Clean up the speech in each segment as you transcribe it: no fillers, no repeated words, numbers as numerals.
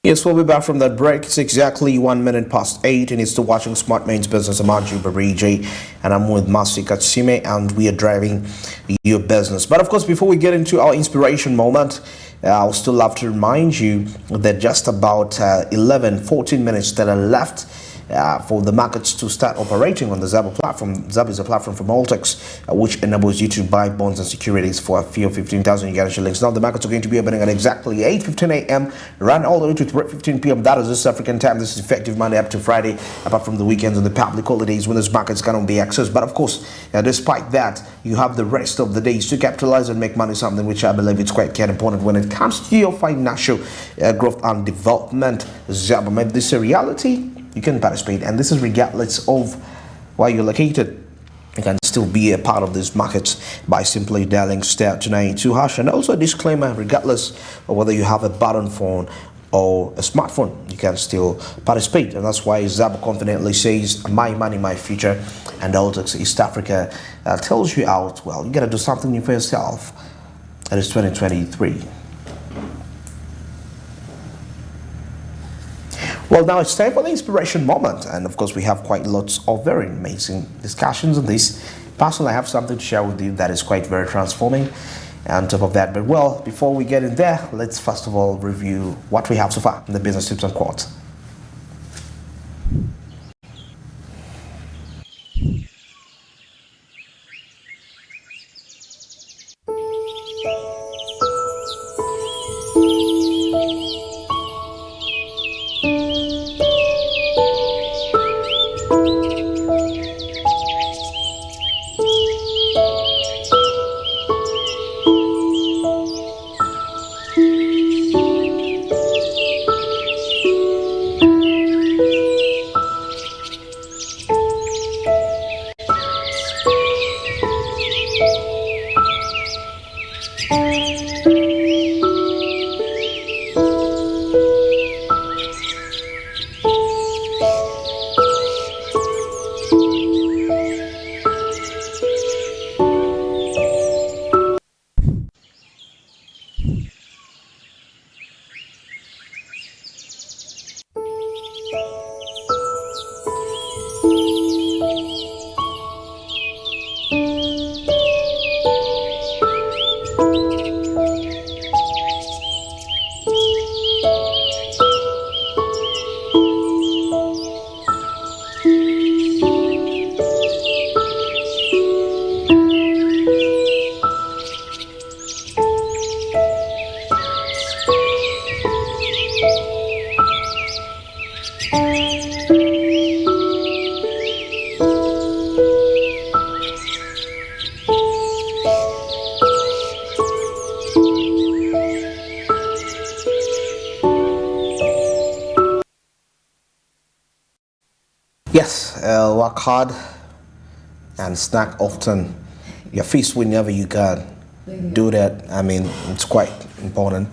Yes, we'll be back from that break. It's exactly 1 minute past 8, and it's the Watching Smart Main's Business. I'm Arju Bariji, and I'm with Masi Katsime, and we are driving your business. But of course, before we get into our inspiration moment, I'll still love to remind you that just about 14 minutes that are left for the markets to start operating on the Zaba platform. Zaba is a platform for Multex, which enables you to buy bonds and securities for a fee of 15,000 Uganda shillings. Now the markets are going to be opening at exactly 8:15 a.m. run all the way to 3:15 p.m. That is this African time. This is effective Monday up to Friday, apart from the weekends and the public holidays when those markets cannot be accessed. But of course, despite that, you have the rest of the days to capitalize and make money, something which I believe is quite important when it comes to your financial growth and development. Zaba made this a reality. You can participate, and this is regardless of where you're located. You can still be a part of these markets by simply dialing *292#. And also a disclaimer, regardless of whether you have a button phone or a smartphone, you can still participate. And that's why Zaba confidently says, my money, my future. And Multex East Africa tells you out, well, you got to do something new for yourself. It is 2023. Well, now it's time for the inspiration moment, and of course we have quite lots of very amazing discussions on this. Personally, I have something to share with you that is quite very transforming on top of that. But well, before we get in there, let's first of all review what we have so far in the business tips and quotes. Yes, work hard and snack often. Your feast whenever you can. Do that. I mean, it's quite important.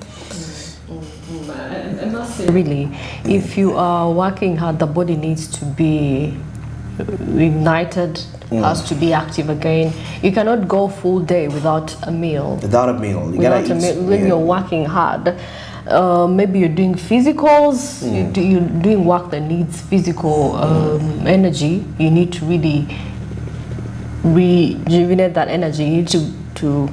I must say, really, if you are working hard, the body needs to be ignited, has to be active again. You cannot go full day without a meal. Without a meal. When you're working hard, maybe you're doing physicals, you're doing work that needs physical energy. You need to really rejuvenate that energy. You need to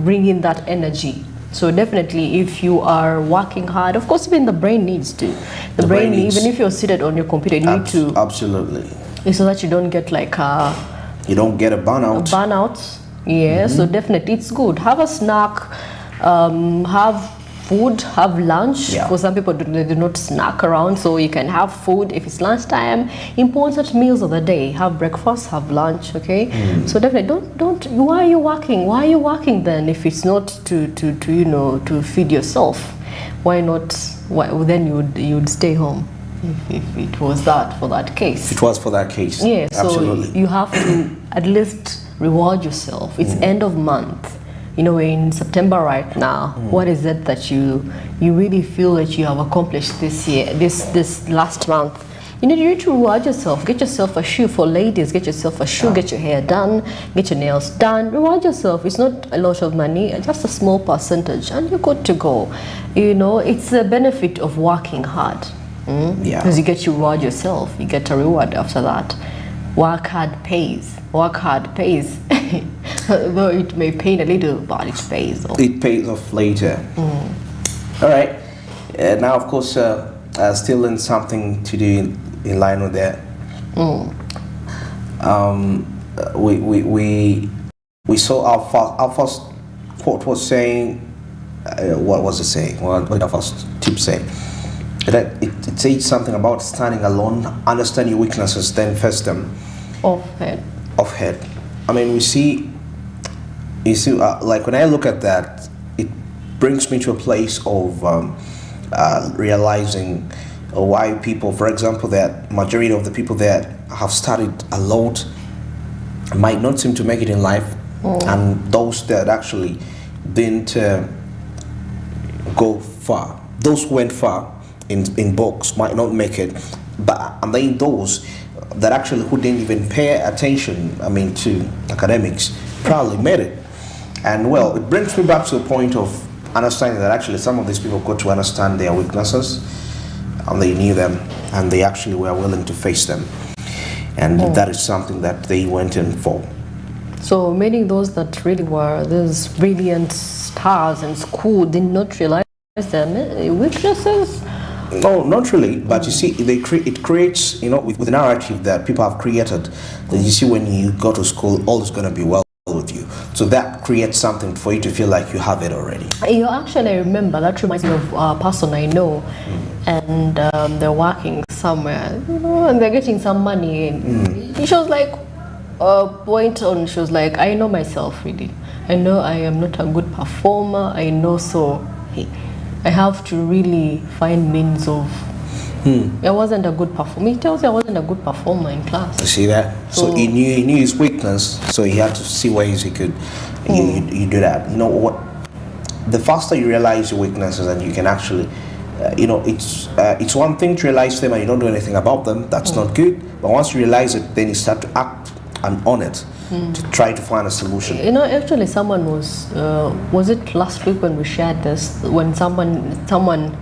bring in that energy. So definitely, if you are working hard, of course, even the brain needs to. The brain, even if you're seated on your computer, you need to. Absolutely. So that you don't get like you don't get a burnout. Yeah. So definitely, it's good. Have a snack. Have food, have lunch. For some people, they do not snack around, so you can have food if it's lunchtime. Important meals of the day. Have breakfast, have lunch. Okay. So definitely, don't. Why are you working? Why are you working then? If it's not to feed yourself, why not? Then you'd stay home. If it was that for that case. It was for that case. Yeah. Absolutely. So you have to at least reward yourself. It's end of month. We're in September right now. What is it that you really feel that you have accomplished this year, this last month? You need to reward yourself. Get yourself a shoe for ladies. Get yourself a shoe. Get your hair done. Get your nails done. Reward yourself. It's not a lot of money, just a small percentage, and you're good to go. You know, it's the benefit of working hard. Yeah. Because you get to reward yourself. You get a reward after that. Work hard pays. Work hard pays. Though it may pain a little, but it pays off. It pays off later. All right. Now, of course, still in something to do in line with that. We saw our first quote was saying, what was it saying? What did our first tip say? It said something about standing alone, understand your weaknesses, then face them. Off head. I mean, you see, like when I look at that, it brings me to a place of realizing why people, for example, that majority of the people that have studied a lot might not seem to make it in life, and those that actually didn't go far, those who went far in books might not make it, and then those that actually who didn't even pay attention, to academics, probably made it. And well, it brings me back to the point of understanding that actually some of these people got to understand their weaknesses, and they knew them, and they actually were willing to face them, and that is something that they went in for. So many of those that really were those brilliant stars in school did not realize their weaknesses. No, not really. But you see, it creates, with the narrative that people have created, that you see when you go to school, all is going to be well with you. So that creates something for you to feel like you have it already. You actually remember, that reminds me of a person I know, and they're working somewhere, and they're getting some money. And she was like, she was like, I know myself really. I know I am not a good performer. I know, so hey, I have to really find means of. I wasn't a good performer. He tells you I wasn't a good performer in class. You see that? So he knew his weakness, so he had to see ways he could. You do that. You know what? The faster you realize your weaknesses, and you can actually, it's one thing to realize them and you don't do anything about them. That's not good. But once you realize it, then you start to act and on it to try to find a solution. Actually, someone was it last week when we shared this, when someone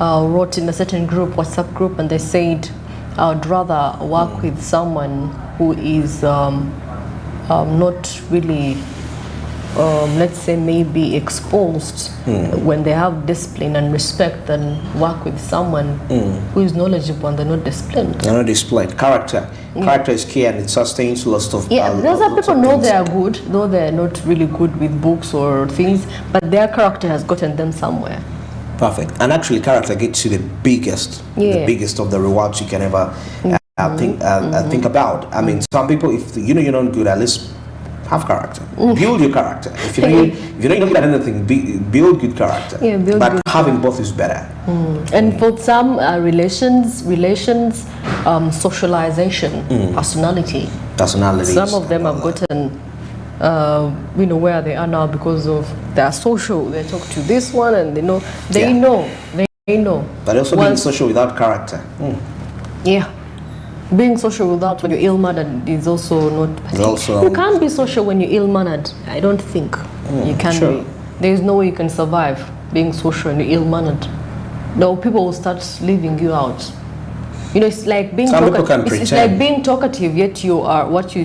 wrote in a certain group, WhatsApp group, and they said, I would rather work with someone who is not really, let's say, maybe exposed when they have discipline and respect, than work with someone who is knowledgeable and they're not disciplined. They're not disciplined. Character is key, and it sustains lots of. There's some people know they are good, though they're not really good with books or things, but their character has gotten them somewhere. Perfect. And actually, character gets you the biggest of the rewards you can ever think about. Some people, if you're not good, at least have character. Build your character. If you're not good at anything, build good character. But having both is better. And for some relations, socialization, personality. Some of them have gotten where they are now because of their social. They talk to this one, and they know. But also being social without character. Being social without, when you're ill-mannered, is also not. You can't be social when you're ill-mannered. I don't think you can be. There is no way you can survive being social and you're ill-mannered. No, people will start leaving you out. It's like being talkative. It's like being talkative, yet you are what you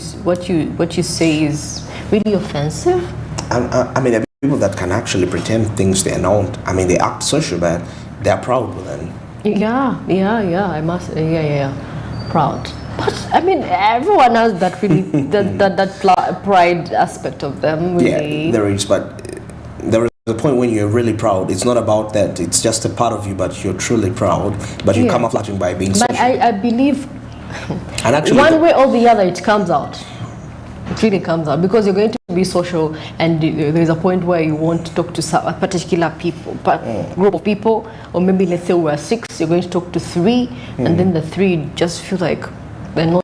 say is really offensive. There are people that can actually pretend things they're not. They act social, but they're proud with them. I must. Proud. But everyone has that really that pride aspect of them. Really. Yeah, there is, but there is a point when you're really proud. It's not about that. It's just a part of you, but you're truly proud. But you camouflaging by being social. But I believe, and actually, one way or the other, it comes out. It really comes out, because you're going to be social, and there's a point where you want to talk to a particular group of people, or maybe let's say we're 6, you're going to talk to 3, and then the 3 just feel like they're not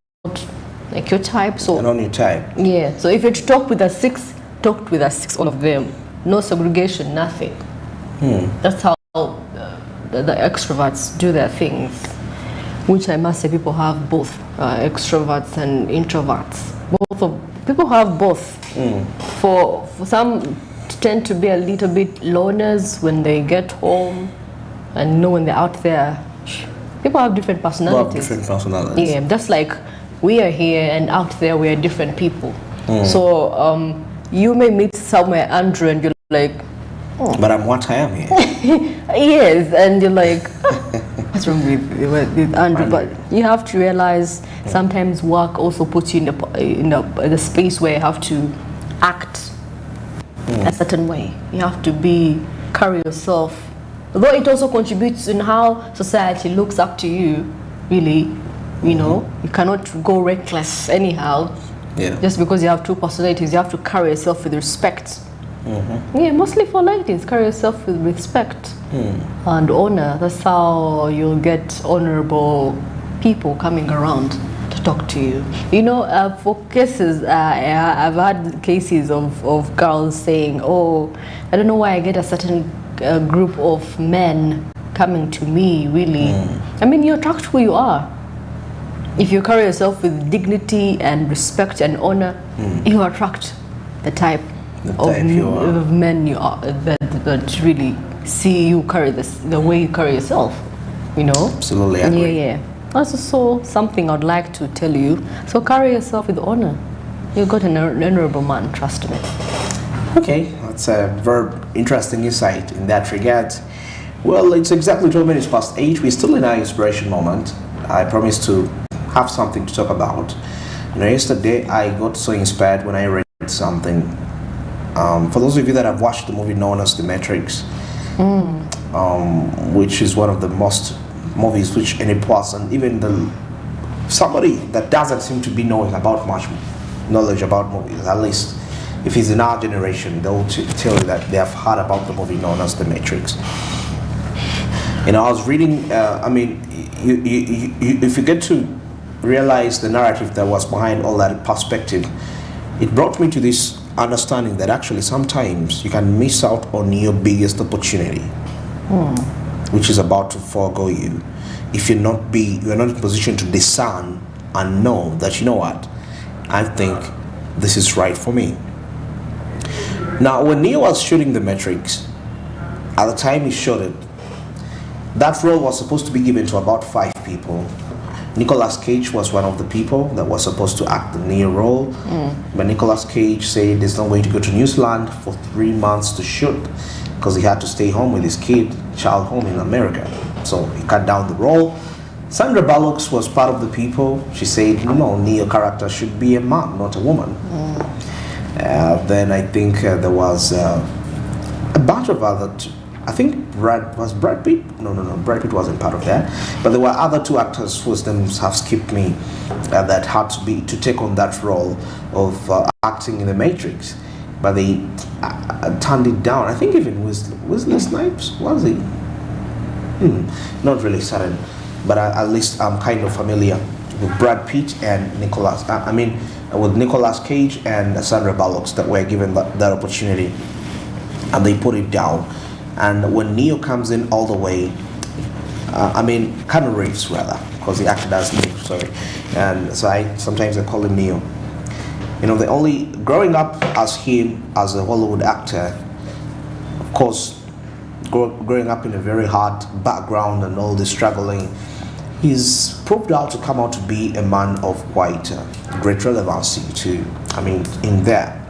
like your type. So they're not your type. Yeah. So if you talk with a 6, talk with a 6, all of them, no segregation, nothing. That's how the extroverts do their things. which I must say people have both, extroverts and introverts. People have both. For some tend to be a little bit loners when they get home, and when they're out there. People have different personalities. Yeah, just like we are here and out there we are different people. So you may meet somewhere Andrew and you're like, oh. But I'm what I am here. Yes, and you're like, what's wrong with Andrew? But you have to realize sometimes work also puts you in the space where you have to act a certain way. You have to carry yourself. Though it also contributes in how society looks up to you, really, you know, you cannot go reckless anyhow. Yeah. Just because you have two personalities, you have to carry yourself with respect. Yeah, mostly for ladies, carry yourself with respect and honor. That's how you'll get honorable people coming around to talk to you. You know, for cases, I've had cases of girls saying, oh, I don't know why I get a certain group of men coming to me, really. I mean, you attract who you are. If you carry yourself with dignity and respect and honor, you attract the type of men you are that really see you carry the way you carry yourself, you know. Absolutely agree. Yeah. That's also something I'd like to tell you. So carry yourself with honor. You got an honorable man, trust me. Okay, that's a very interesting insight in that regard. Well, it's exactly 12 minutes past 8. We're still in our inspiration moment. I promised to have something to talk about. You know, yesterday I got so inspired when I read something. For those of you that have watched the movie known as The Matrix, which is one of the most movies which any person, even somebody that doesn't seem to be knowing about much knowledge about movies, at least if he's in our generation, they'll tell you that they have heard about the movie known as The Matrix. You know, I was reading, I mean, if you get to realize the narrative that was behind all that perspective, it brought me to this understanding that actually sometimes you can miss out on your biggest opportunity, which is about to forego you, if you're not in a position to discern and know that, you know what, I think this is right for me. Now, when Neo was shooting The Matrix, at the time he shot it, that role was supposed to be given to about 5 people. Nicolas Cage was one of the people that was supposed to act the Neo role, but Nicolas Cage said there's no way to go to New Zealand for 3 months to shoot because he had to stay home with his child home in America. So he cut down the role. Sandra Bullock was part of the people. She said, no, Neo character should be a man, not a woman. Then I think there was a bunch of other, I think Brad Pitt? No, Brad Pitt wasn't part of that. But there were other 2 actors whose names have skipped me that had to take on that role of acting in The Matrix. But they turned it down. I think even Wesley Snipes, was he? Not really certain. But at least I'm kind of familiar with Brad Pitt and with Nicolas Cage and Sandra Bullock that were given that opportunity, and they put it down. And when Neo comes in all the way, Keanu Reeves rather, because he acted as Neo, sorry. And so sometimes I call him Neo. You know, growing up as him as a Hollywood actor, of course, growing up in a very hard background and all this struggling, he's proved out to come out to be a man of quite great relevancy in there.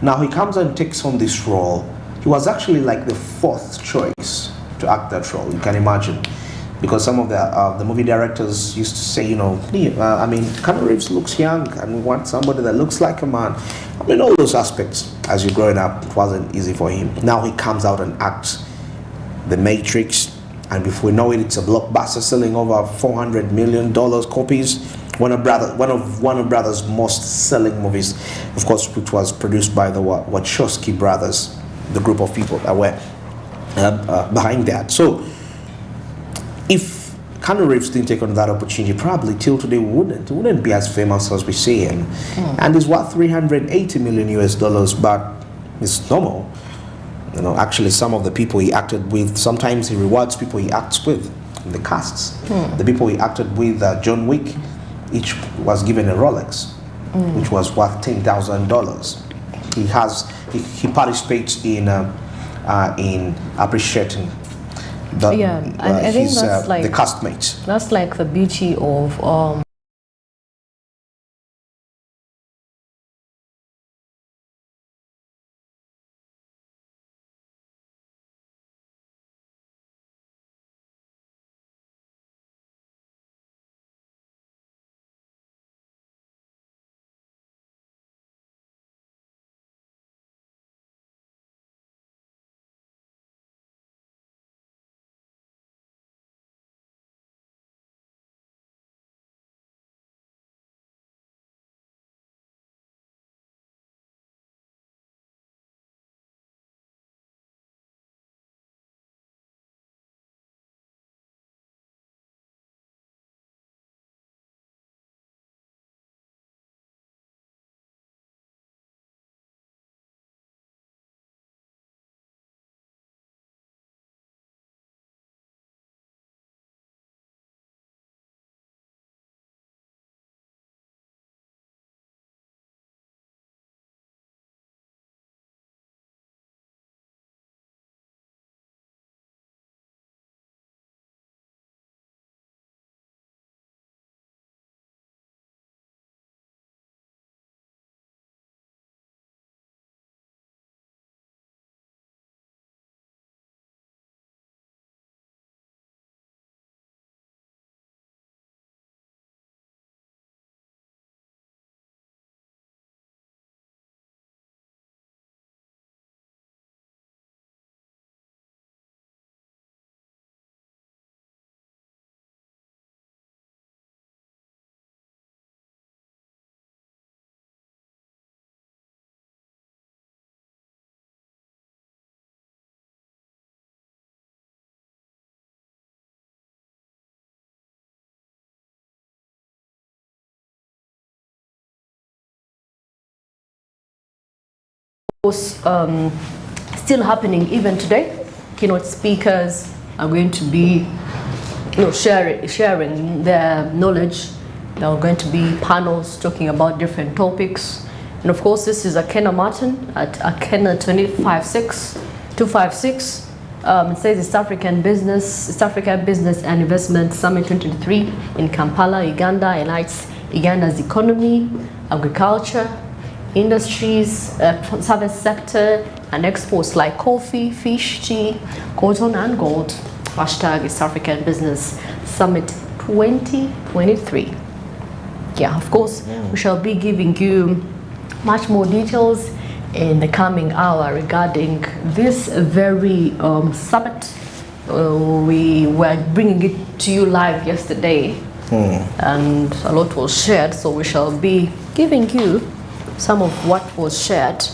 Now he comes and takes on this role. He was actually like the 4th choice to act that role, you can imagine. Because some of the movie directors used to say, you know, Keanu Reeves looks young and we want somebody that looks like a man. All those aspects, as you're growing up, it wasn't easy for him. Now he comes out and acts The Matrix, and before we know it, it's a blockbuster selling over $400 million copies. One of Warner Brothers' most selling movies, of course, which was produced by the Wachowski brothers, the group of people that were behind that. So if Keanu Reeves didn't take on that opportunity, probably till today wouldn't be as famous as we see him. And it's worth $380 million, but it's normal. You know, actually some of the people he acted with, sometimes he rewards people he acts with. the casts. The people he acted with, John Wick, each was given a Rolex, which was worth $10,000. He participates in appreciating the I think that's like the castmates. That's like the beauty of still happening even today. Keynote speakers are going to be sharing their knowledge. There are going to be panels talking about different topics. And of course, this is Akena Martin at Akena 256. It says East African Business and Investment Summit 2023 in Kampala, Uganda, highlights Uganda's economy, agriculture, industries, service sector, and exports like coffee, fish, tea, cotton, and gold. Hashtag East African Business Summit 2023. Yeah, of course, we shall be giving you much more details in the coming hour regarding this very summit. We were bringing it to you live yesterday, and a lot was shared, so we shall be giving you some of what was shared.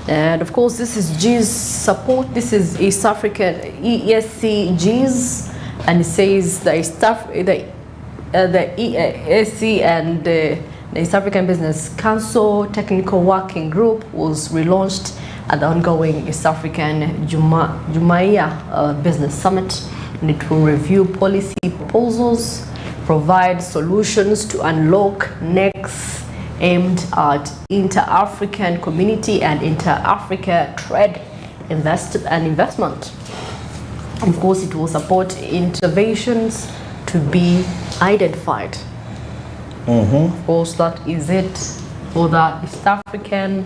And of course, this is G's support. This is East African ESC G's, and it says the ESC and the East African Business Council Technical Working Group was relaunched at the ongoing East African Jumuiya Business Summit, and it will review policy proposals, provide solutions to unlock next aimed at inter-African community and inter-Africa trade and investment. Of course, it will support interventions to be identified. Of course, that is it for the East African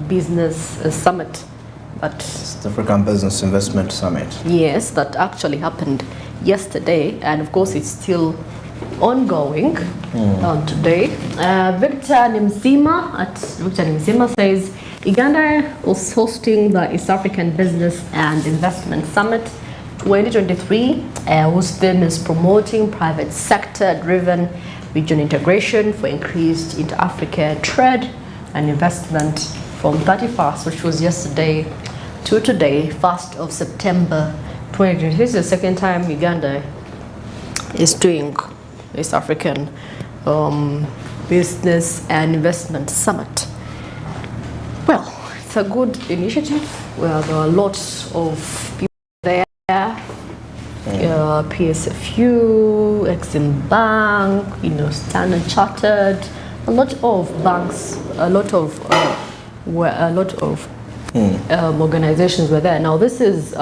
Business Summit. East African Business Investment Summit. Yes, that actually happened yesterday, and of course, it's still ongoing today. Victor Nimzima says Uganda was hosting the East African Business and Investment Summit 2023, whose theme is promoting private sector-driven region integration for increased inter-Africa trade and investment from 31st, which was yesterday, to today, 1st of September 2023. This is the second time Uganda is doing East African Business and Investment Summit. Well, it's a good initiative where there are lots of people there PSFU, Exim Bank, Standard Chartered, a lot of banks, a lot of organizations were there. Now this is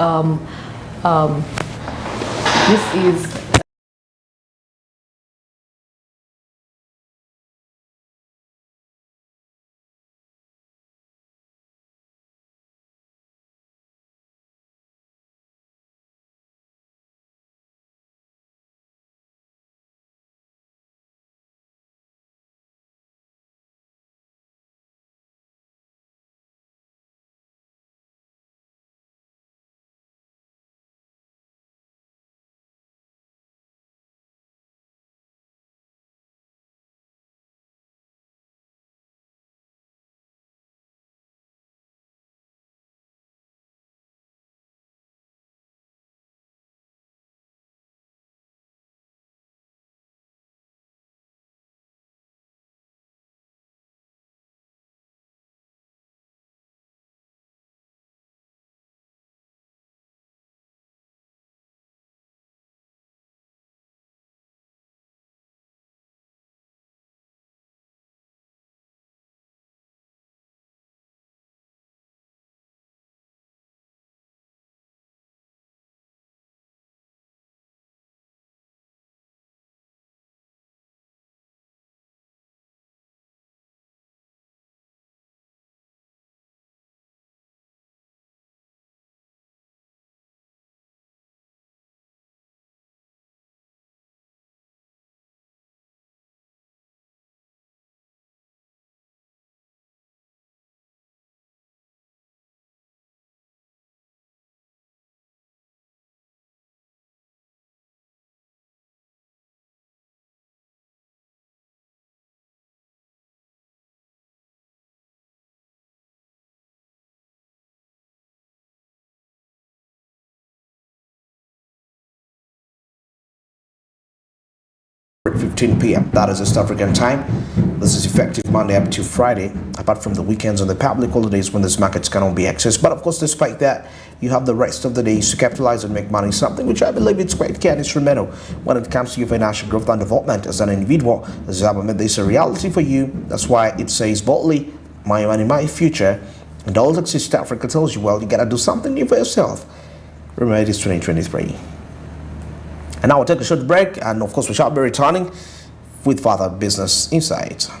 at 15 p.m. That is East African time. This is effective Monday up to Friday, apart from the weekends and the public holidays when this markets cannot be accessed. But of course, despite that, you have the rest of the days to capitalize and make money, something which I believe it's quite key and instrumental when it comes to your financial growth and development as an individual. As I made this a reality for you, that's why it says boldly, my money, my future. And all that East Africa tells you, well, you gotta do something new for yourself. Remember, it is 2023. And now we'll take a short break, and of course, we shall be returning with further business insights.